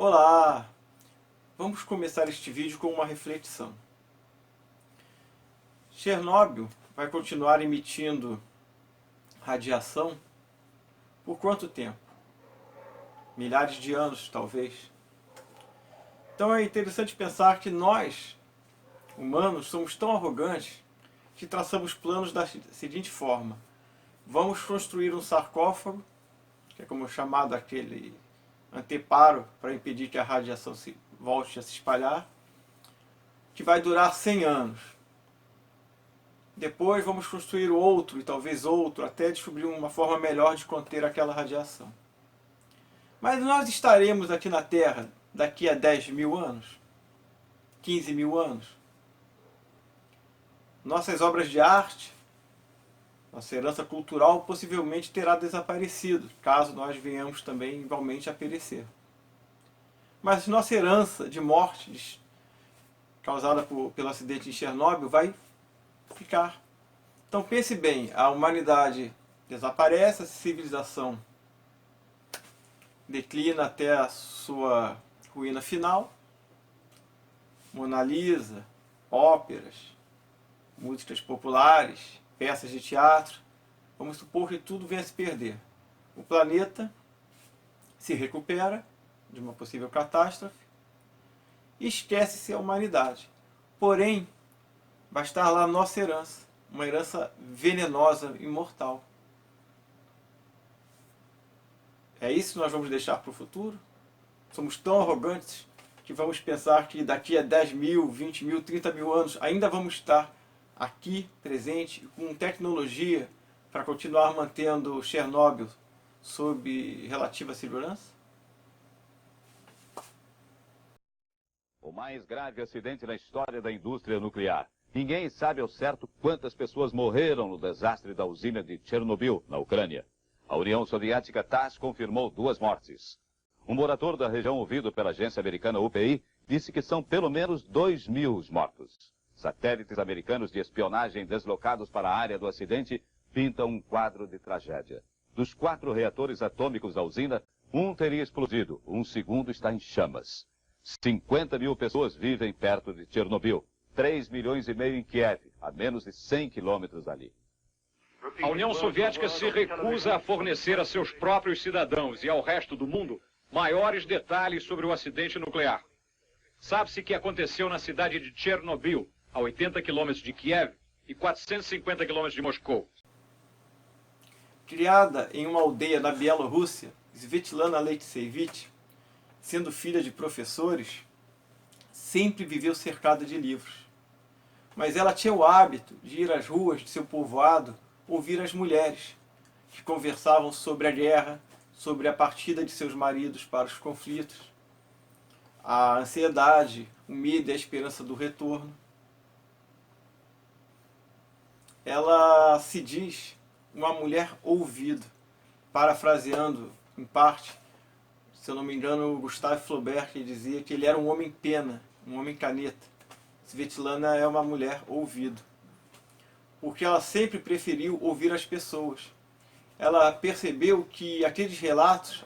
Olá! Vamos começar este vídeo com uma reflexão. Chernobyl vai continuar emitindo radiação por quanto tempo? Milhares de anos, talvez. Então é interessante pensar que nós, humanos, somos tão arrogantes que traçamos planos da seguinte forma. Vamos construir um sarcófago, que é como chamado aquele anteparo para impedir que a radiação volte a se espalhar, que vai durar 100 anos. Depois vamos construir outro e talvez outro, até descobrir uma forma melhor de conter aquela radiação. Mas nós estaremos aqui na Terra daqui a 10 mil anos? 15 mil anos? Nossas obras de arte, nossa herança cultural possivelmente terá desaparecido, caso nós venhamos também igualmente a perecer. Mas nossa herança de mortes causada pelo acidente de Chernobyl vai ficar. Então pense bem, a humanidade desaparece, a civilização declina até a sua ruína final. Mona Lisa, óperas, músicas populares, peças de teatro, vamos supor que tudo venha a se perder. O planeta se recupera de uma possível catástrofe e esquece-se a humanidade. Porém, vai estar lá nossa herança, uma herança venenosa e mortal. É isso que nós vamos deixar para o futuro? Somos tão arrogantes que vamos pensar que daqui a 10 mil, 20 mil, 30 mil anos ainda vamos estar aqui, presente, com tecnologia para continuar mantendo Chernobyl sob relativa segurança? O mais grave acidente na história da indústria nuclear. Ninguém sabe ao certo quantas pessoas morreram no desastre da usina de Chernobyl, na Ucrânia. A União Soviética TASS confirmou 2 mortes. Um morador da região ouvido pela agência americana UPI disse que são pelo menos 2.000 os mortos. Satélites americanos de espionagem deslocados para a área do acidente pintam um quadro de tragédia. Dos 4 reatores atômicos da usina, um teria explodido, um segundo está em chamas. 50 mil pessoas vivem perto de Chernobyl, 3 milhões e meio em Kiev, a menos de 100 quilômetros dali. A União Soviética se recusa a fornecer a seus próprios cidadãos e ao resto do mundo maiores detalhes sobre o acidente nuclear. Sabe-se que aconteceu na cidade de Chernobyl, a 80 quilômetros de Kiev e 450 quilômetros de Moscou. Criada em uma aldeia na Bielorrússia, Svetlana Alexievich, sendo filha de professores, sempre viveu cercada de livros. Mas ela tinha o hábito de ir às ruas de seu povoado ouvir as mulheres, que conversavam sobre a guerra, sobre a partida de seus maridos para os conflitos, a ansiedade, o medo e a esperança do retorno. Ela se diz uma mulher ouvido, parafraseando, em parte, se eu não me engano, Gustave Flaubert, que dizia que ele era um homem pena, um homem caneta. Svetlana é uma mulher ouvido, porque ela sempre preferiu ouvir as pessoas. Ela percebeu que aqueles relatos,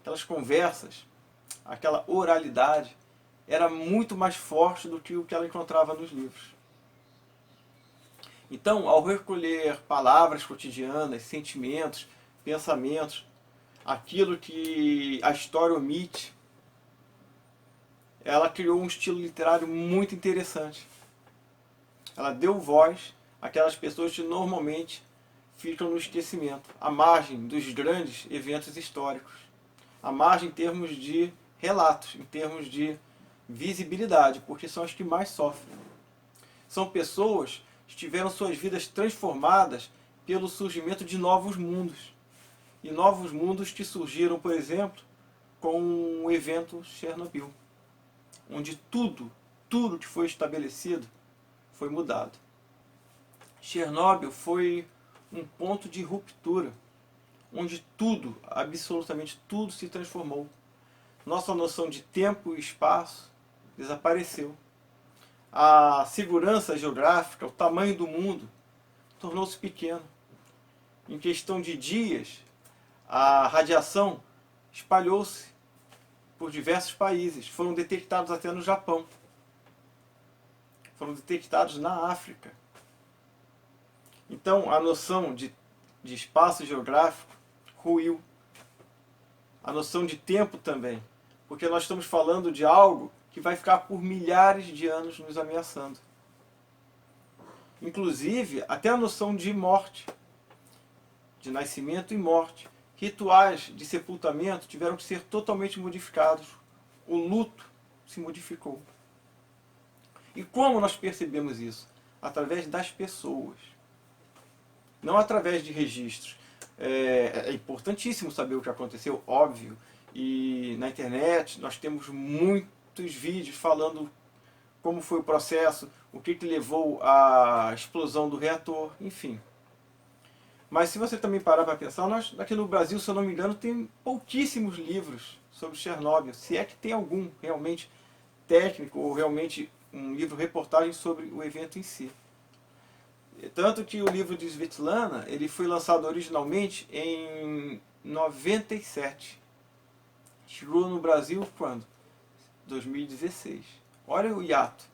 aquelas conversas, aquela oralidade, era muito mais forte do que o que ela encontrava nos livros. Então, ao recolher palavras cotidianas, sentimentos, pensamentos, aquilo que a história omite, ela criou um estilo literário muito interessante. Ela deu voz àquelas pessoas que normalmente ficam no esquecimento, à margem dos grandes eventos históricos, à margem em termos de relatos, em termos de visibilidade, porque são as que mais sofrem. São pessoas que tiveram suas vidas transformadas pelo surgimento de novos mundos. E novos mundos que surgiram, por exemplo, com o evento Chernobyl, onde tudo que foi estabelecido foi mudado. Chernobyl foi um ponto de ruptura, onde tudo, absolutamente tudo, se transformou. Nossa noção de tempo e espaço desapareceu. A segurança geográfica, o tamanho do mundo, tornou-se pequeno. Em questão de dias, a radiação espalhou-se por diversos países, foram detectados até no Japão, foram detectados na África. Então a noção de espaço geográfico ruiu, a noção de tempo também, porque nós estamos falando de algo que vai ficar por milhares de anos nos ameaçando. Inclusive até a noção de morte, de nascimento e morte. Rituais de sepultamento tiveram que ser totalmente modificados. O luto se modificou. E como nós percebemos isso? Através das pessoas. Não através de registros. É importantíssimo saber o que aconteceu, óbvio. E na internet nós temos muitos vídeos falando como foi o processo, o que levou à explosão do reator, enfim. Mas se você também parar para pensar, nós aqui no Brasil, se eu não me engano, tem pouquíssimos livros sobre Chernobyl, se é que tem algum realmente técnico ou realmente um livro-reportagem sobre o evento em si. Tanto que o livro de Svetlana, ele foi lançado originalmente em 97. Chegou no Brasil quando? 2016. Olha o hiato.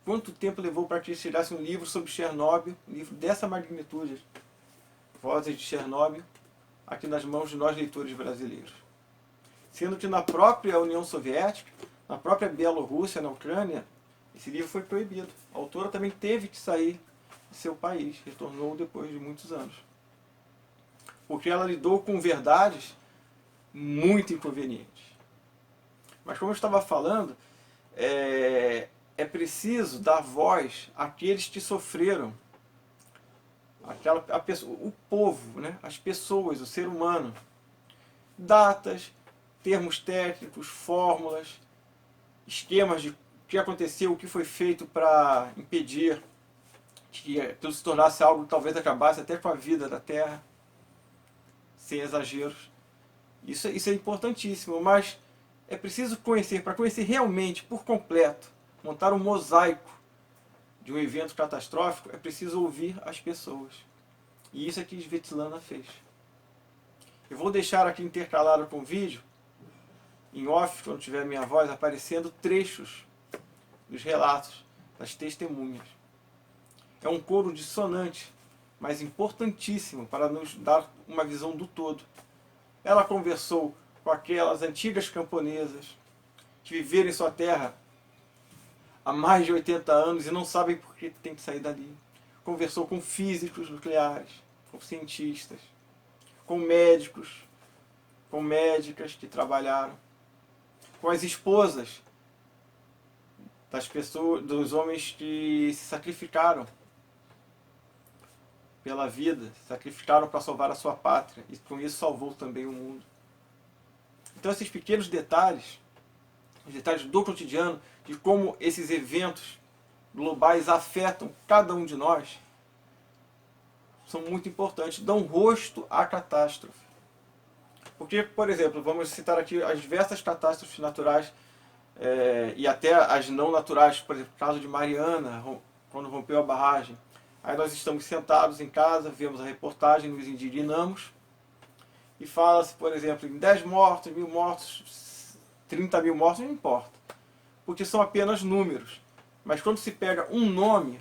Quanto tempo levou para que chegasse um livro sobre Chernobyl, um livro dessa magnitude, Vozes de Chernobyl, aqui nas mãos de nós leitores brasileiros. Sendo que na própria União Soviética, na própria Bielorrússia, na Ucrânia, esse livro foi proibido. A autora também teve que sair de seu país, retornou depois de muitos anos. Porque ela lidou com verdades muito inconvenientes. Mas como eu estava falando, é preciso dar voz àqueles que sofreram, o povo, né? As pessoas, o ser humano. Datas, termos técnicos, fórmulas, esquemas de o que aconteceu, o que foi feito para impedir que tudo se tornasse algo que talvez acabasse até com a vida da Terra, sem exageros. Isso é importantíssimo, mas é preciso conhecer, para conhecer realmente, por completo, montar um mosaico de um evento catastrófico, é preciso ouvir as pessoas. E isso é que Svetlana fez. Eu vou deixar aqui intercalado com o vídeo, em off, quando tiver minha voz, aparecendo trechos dos relatos, das testemunhas. É um coro dissonante, mas importantíssimo para nos dar uma visão do todo. Ela conversou com aquelas antigas camponesas que viveram em sua terra há mais de 80 anos e não sabem por que tem que sair dali. Conversou com físicos nucleares, com cientistas, com médicos, com médicas que trabalharam, com as esposas das pessoas, dos homens que se sacrificaram pela vida, se sacrificaram para salvar a sua pátria e com isso salvou também o mundo. Então esses pequenos detalhes, os detalhes do cotidiano, de como esses eventos globais afetam cada um de nós, são muito importantes, dão rosto à catástrofe. Porque, por exemplo, vamos citar aqui as diversas catástrofes naturais e até as não naturais, por exemplo, o caso de Mariana, quando rompeu a barragem. Aí nós estamos sentados em casa, vemos a reportagem, nos indignamos, e fala-se, por exemplo, em 10 mortos, 1.000 mortos, 30 mil mortos, não importa. Porque são apenas números. Mas quando se pega um nome,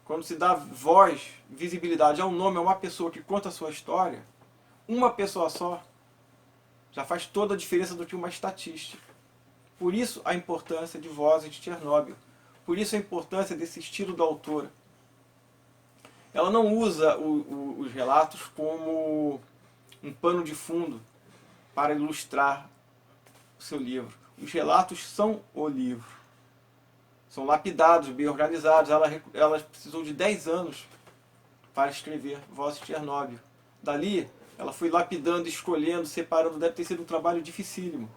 quando se dá voz, visibilidade a um nome, a uma pessoa que conta a sua história, uma pessoa só, já faz toda a diferença do que uma estatística. Por isso a importância de Vozes de Chernobyl. Por isso a importância desse estilo da autora. Ela não usa os relatos como um pano de fundo para ilustrar o seu livro. Os relatos são o livro. São lapidados, bem organizados. Ela precisou de 10 anos para escrever Vozes de Chernobyl. Dali, ela foi lapidando, escolhendo, separando. Deve ter sido um trabalho dificílimo.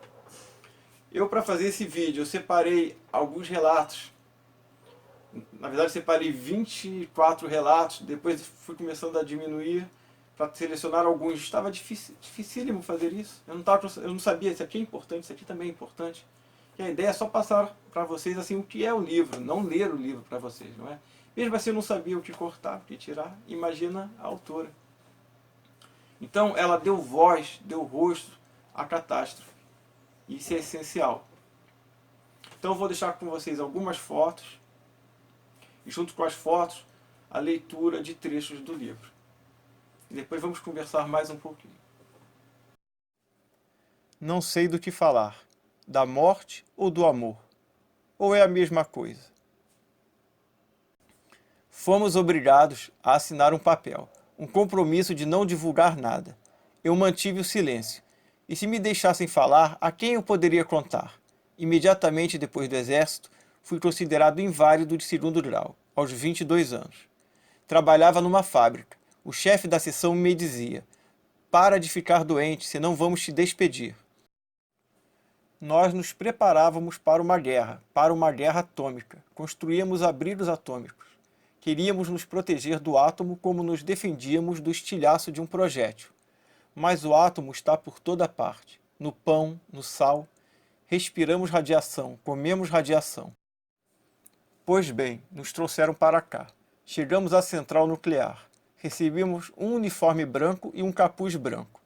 Eu, para fazer esse vídeo, eu separei alguns relatos. Na verdade, separei 24 relatos. Depois fui começando a diminuir para selecionar alguns. Estava dificílimo fazer isso. Eu não sabia, isso aqui é importante, isso aqui também é importante. E a ideia é só passar para vocês assim, o que é o livro, não ler o livro para vocês, não é? Mesmo assim eu não sabia o que cortar, o que tirar, imagina a autora. Então ela deu voz, deu rosto a catástrofe. Isso é essencial. Então eu vou deixar com vocês algumas fotos e junto com as fotos a leitura de trechos do livro. E depois vamos conversar mais um pouquinho. Não sei do que falar, da morte ou do amor, ou é a mesma coisa. Fomos obrigados a assinar um papel, um compromisso de não divulgar nada. Eu mantive o silêncio, e se me deixassem falar, a quem eu poderia contar? Imediatamente depois do exército, fui considerado inválido de 2º grau, aos 22 anos. Trabalhava numa fábrica. O chefe da seção me dizia: "Para de ficar doente, senão vamos te despedir." Nós nos preparávamos para uma guerra atômica. Construíamos abrigos atômicos. Queríamos nos proteger do átomo como nos defendíamos do estilhaço de um projétil. Mas o átomo está por toda parte, no pão, no sal. Respiramos radiação, comemos radiação. Pois bem, nos trouxeram para cá. Chegamos à central nuclear. Recebemos um uniforme branco e um capuz branco.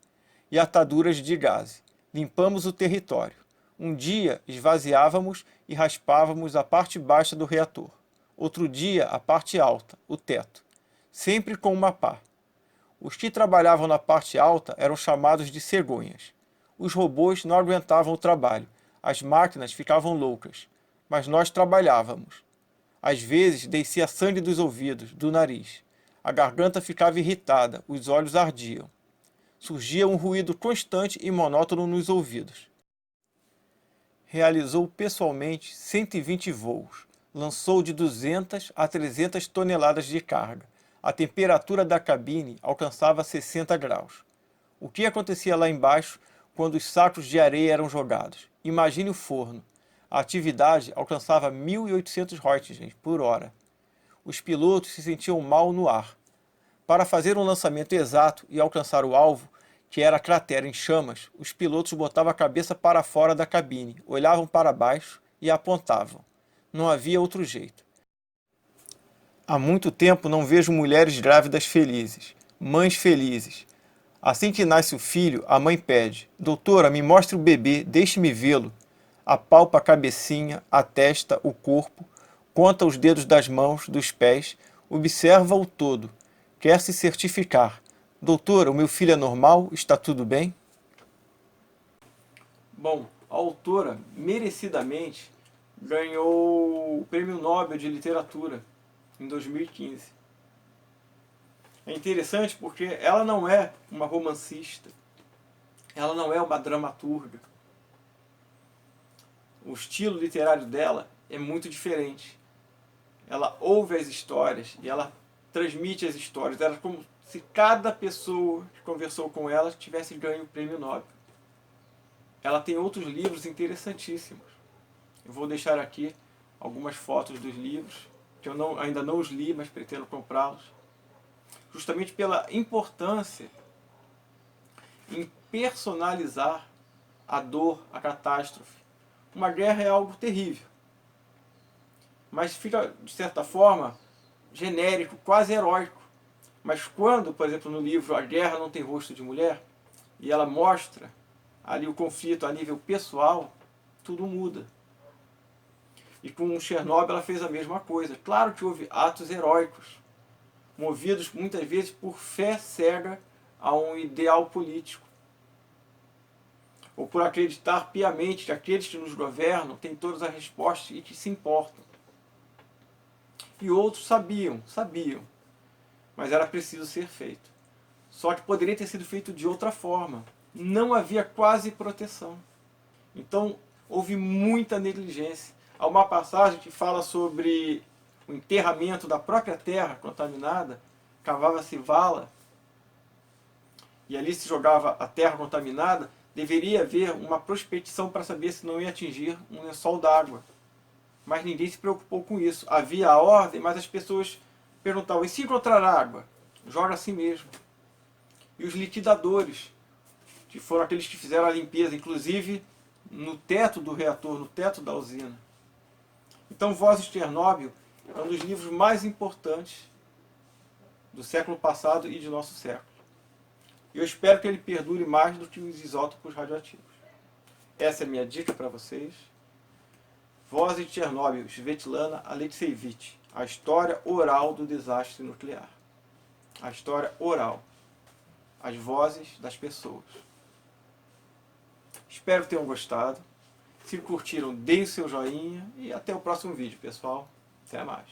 E ataduras de gaze. Limpamos o território. Um dia esvaziávamos e raspávamos a parte baixa do reator. Outro dia a parte alta, o teto. Sempre com uma pá. Os que trabalhavam na parte alta eram chamados de cegonhas. Os robôs não aguentavam o trabalho. As máquinas ficavam loucas. Mas nós trabalhávamos. Às vezes descia sangue dos ouvidos, do nariz. A garganta ficava irritada, os olhos ardiam. Surgia um ruído constante e monótono nos ouvidos. Realizou pessoalmente 120 voos. Lançou de 200 a 300 toneladas de carga. A temperatura da cabine alcançava 60 graus. O que acontecia lá embaixo quando os sacos de areia eram jogados? Imagine o forno. A atividade alcançava 1.800 Röntgens por hora. Os pilotos se sentiam mal no ar. Para fazer um lançamento exato e alcançar o alvo, que era a cratera em chamas, os pilotos botavam a cabeça para fora da cabine, olhavam para baixo e apontavam. Não havia outro jeito. Há muito tempo não vejo mulheres grávidas felizes, mães felizes. Assim que nasce o filho, a mãe pede: "Doutora, me mostre o bebê, deixe-me vê-lo." Apalpa a cabecinha, a testa, o corpo, conta os dedos das mãos, dos pés, observa-o todo. Quer se certificar. "Doutora, o meu filho é normal? Está tudo bem?" Bom, a autora, merecidamente, ganhou o Prêmio Nobel de Literatura em 2015. É interessante porque ela não é uma romancista, ela não é uma dramaturga. O estilo literário dela é muito diferente. Ela ouve as histórias e ela transmite as histórias. Era como se cada pessoa que conversou com ela tivesse ganho o Prêmio Nobel. Ela tem outros livros interessantíssimos. Eu vou deixar aqui algumas fotos dos livros, que eu ainda não os li, mas pretendo comprá-los. Justamente pela importância em personalizar a dor, a catástrofe. Uma guerra é algo terrível, mas fica, de certa forma, genérico, quase heróico. Mas quando, por exemplo, no livro A Guerra Não Tem Rosto de Mulher, e ela mostra ali o conflito a nível pessoal, tudo muda. E com Chernobyl ela fez a mesma coisa. Claro que houve atos heróicos, movidos muitas vezes por fé cega a um ideal político, ou por acreditar piamente que aqueles que nos governam têm todas as respostas e que se importam. E outros sabiam, mas era preciso ser feito. Só que poderia ter sido feito de outra forma. Não havia quase proteção. Então, houve muita negligência. Há uma passagem que fala sobre o enterramento da própria terra contaminada, cavava-se vala, e ali se jogava a terra contaminada. Deveria haver uma prospecção para saber se não ia atingir um lençol d'água. Mas ninguém se preocupou com isso. Havia a ordem, mas as pessoas perguntavam: e se encontrar água? Joga assim mesmo. E os liquidadores, que foram aqueles que fizeram a limpeza, inclusive no teto do reator, no teto da usina. Então, Vozes de Chernobyl é um dos livros mais importantes do século passado e de nosso século. E eu espero que ele perdure mais do que os isótopos radioativos. Essa é a minha dica para vocês. Vozes de Chernobyl, Svetlana Alexievich. A história oral do desastre nuclear. A história oral. As vozes das pessoas. Espero que tenham gostado. Se curtiram, deem o seu joinha. E até o próximo vídeo, pessoal. Até mais.